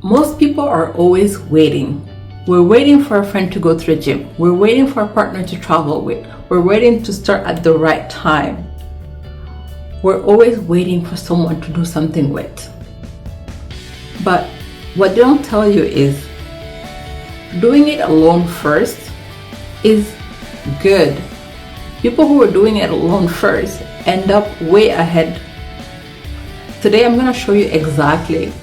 Most people are always waiting. We're waiting for a friend to go to the gym. We're waiting for a partner to travel with. We're waiting to start at the right time. We're always waiting for someone to do something with. But what they don't tell you is doing it alone first is good. People who are doing it alone first end up way ahead. Today I'm going to show you exactly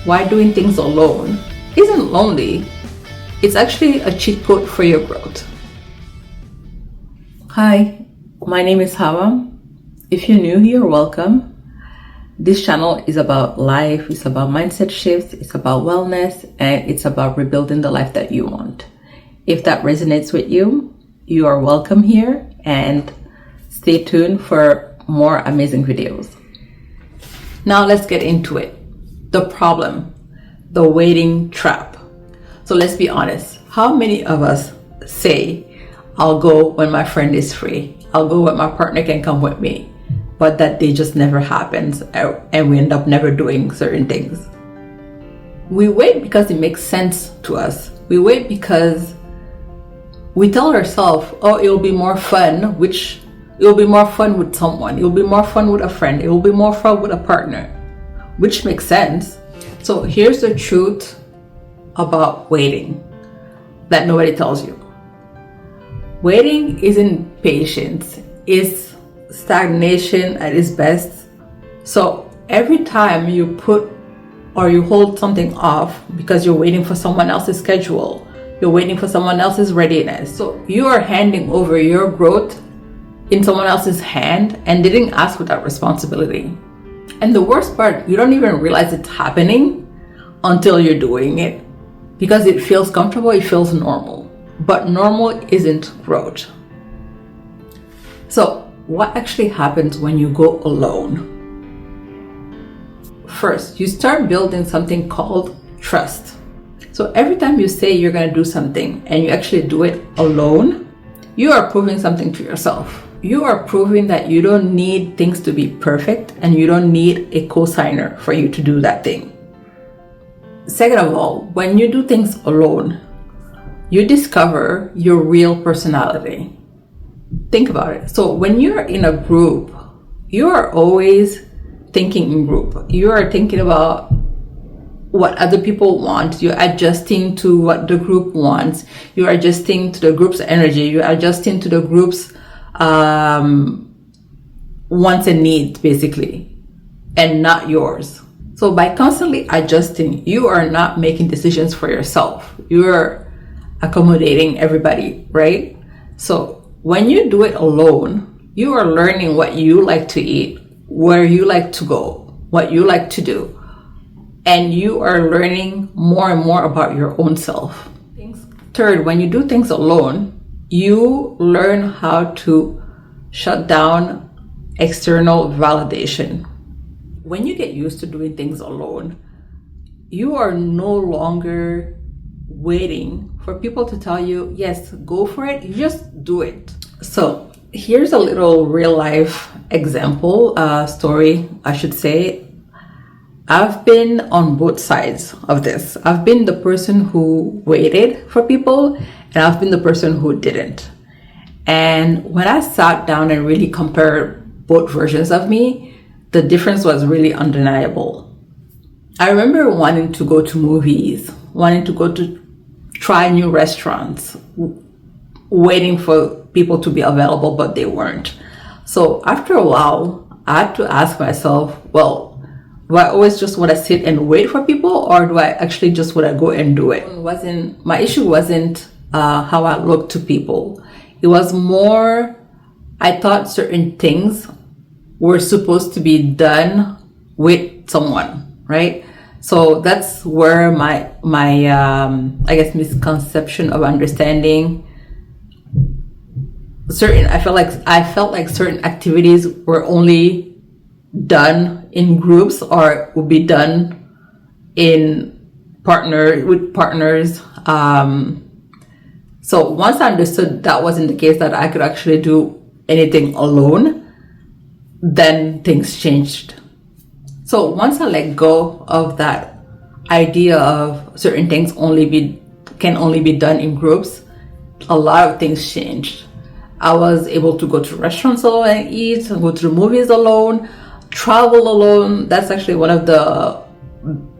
why doing things alone isn't lonely. It's actually a cheat code for your growth. Hi, my name is Hawa. If you're new here, welcome. This channel is about life, it's about mindset shifts, it's about wellness, and it's about rebuilding the life that you want. If that resonates with you, you are welcome here, and stay tuned for more amazing videos. Now let's get into it. The problem, the waiting trap. So let's be honest. How many of us say, I'll go when my friend is free. I'll go when my partner can come with me. But that day just never happens and we end up never doing certain things. We wait because it makes sense to us. We wait because we tell ourselves, oh, it'll be more fun, which it'll be more fun with someone. It'll be more fun with a friend. It will be more fun with a partner, which makes sense. So here's the truth about waiting that nobody tells you. Waiting isn't patience. It's stagnation at its best. So every time you put or you hold something off because you're waiting for someone else's schedule, you're waiting for someone else's readiness. So you are handing over your growth in someone else's hand and they didn't ask for that responsibility. And the worst part, you don't even realize it's happening until you're doing it because it feels comfortable, it feels normal. But normal isn't growth. So what actually happens when you go alone? First, you start building something called trust. So every time you say you're going to do something and you actually do it alone, you are proving something to yourself. You are proving that you don't need things to be perfect and you don't need a co-signer for you to do that thing. Second of all, when you do things alone, you discover your real personality. Think about it. So when you're in a group, you are always thinking in group. You are thinking about what other people want. You're adjusting to what the group wants. You're adjusting to the group's energy. You're adjusting to the group's wants and needs, basically, and not yours. So by constantly adjusting, you are not making decisions for yourself. You're accommodating everybody, right? So when you do it alone, you are learning what you like to eat, where you like to go, what you like to do, and you are learning more and more about your own self. Third, when you do things alone, you learn how to shut down external validation. When you get used to doing things alone, you are no longer waiting for people to tell you, yes, go for it, you just do it. So here's a little real life example, story, I should say. I've been on both sides of this. I've been the person who waited for people, and I've been the person who didn't. And when I sat down and really compared both versions of me, the difference was really undeniable. I remember wanting to go to movies, wanting to go to try new restaurants, waiting for people to be available, but they weren't. So after a while, I had to ask myself, well, do I always just want to sit and wait for people, or do I actually just want to go and do it? My issue wasn't how I looked to people. It was more, I thought certain things were supposed to be done with someone, right? So that's where my I guess misconception of understanding I felt like certain activities were only done in groups or would be done with partners. So once I understood that wasn't the case, that I could actually do anything alone, then things changed. So once I let go of that idea of certain things can only be done in groups, a lot of things changed. I was able to go to restaurants alone and eat, go to the movies alone, travel alone. That's actually one of the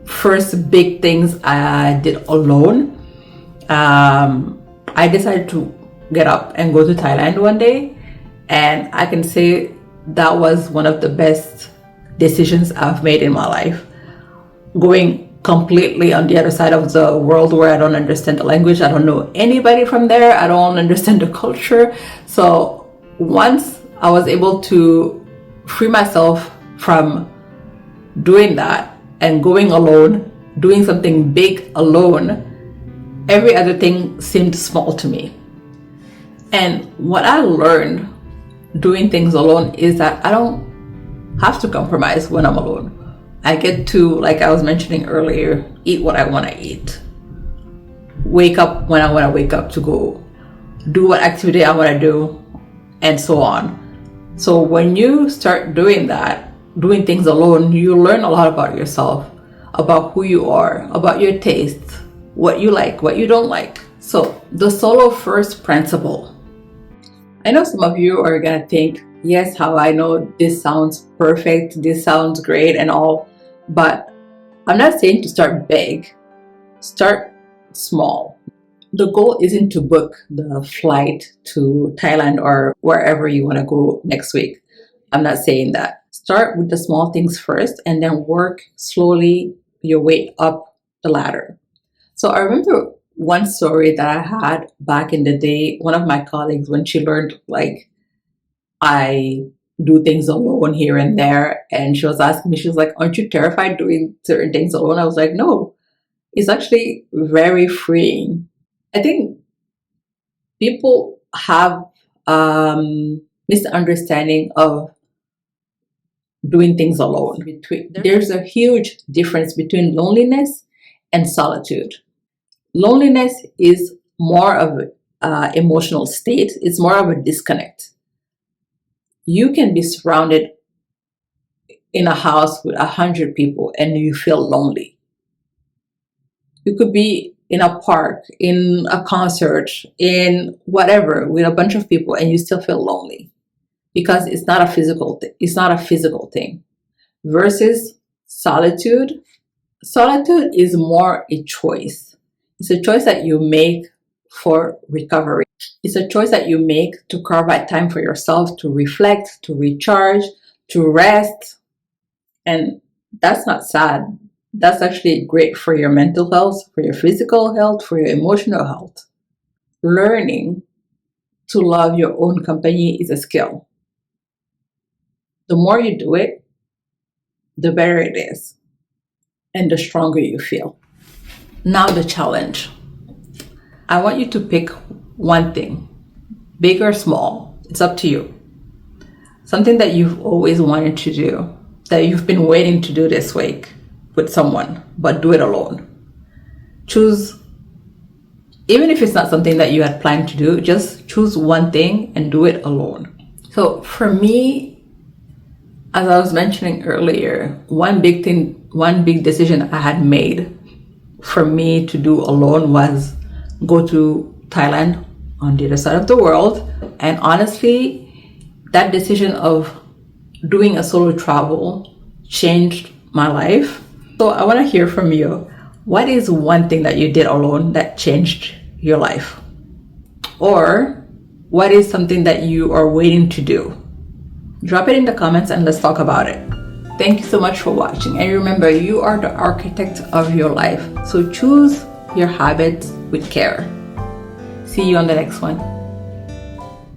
first big things I did alone. I decided to get up and go to Thailand one day, and I can say that was one of the best decisions I've made in my life. Going completely on the other side of the world where I don't understand the language, I don't know anybody from there, I don't understand the culture. So once I was able to free myself from doing that and going alone, doing something big alone, every other thing seemed small to me. And what I learned doing things alone is that I don't have to compromise when I'm alone. I get to, like I was mentioning earlier, eat what I want to eat, wake up when I want to wake up to go do what activity I want to do, and so on. So when you start doing that, doing things alone, you learn a lot about yourself, about who you are, about your tastes, what you like, what you don't like. So the solo first principle. I know some of you are gonna think, yes, how I know this sounds perfect, this sounds great and all, but I'm not saying to start big. Start small. The goal isn't to book the flight to Thailand or wherever you want to go next week. I'm not saying that. Start with the small things first and then work slowly your way up the ladder. So I remember one story that I had back in the day. One of my colleagues, when she learned like I do things alone here and there, and she was asking me, she was like, aren't you terrified doing certain things alone? I was like, no, it's actually very freeing. I think people have misunderstanding of doing things alone. There's a huge difference between loneliness and solitude. Loneliness is more of an emotional state. It's more of a disconnect. You can be surrounded in a house with 100 people and you feel lonely. You could be in a park, in a concert, in whatever, with a bunch of people, and you still feel lonely because it's not a physical thing. It's not a physical thing. Versus solitude. Solitude is more a choice. It's a choice that you make for recovery. It's a choice that you make to carve out time for yourself, to reflect, to recharge, to rest. And that's not sad. That's actually great for your mental health, for your physical health, for your emotional health. Learning to love your own company is a skill. The more you do it, the better it is, and the stronger you feel. Now the challenge. I want you to pick one thing, big or small, it's up to you. Something that you've always wanted to do, that you've been waiting to do this week with someone, but do it alone. Choose, even if it's not something that you had planned to do, just choose one thing and do it alone. So for me, as I was mentioning earlier, one big decision I had made for me to do alone was go to Thailand on the other side of the world. And honestly, that decision of doing a solo travel changed my life. So I want to hear from you. What is one thing that you did alone that changed your life? Or what is something that you are waiting to do? Drop it in the comments and let's talk about it. Thank you so much for watching. And remember, you are the architect of your life. So choose your habits with care. See you on the next one.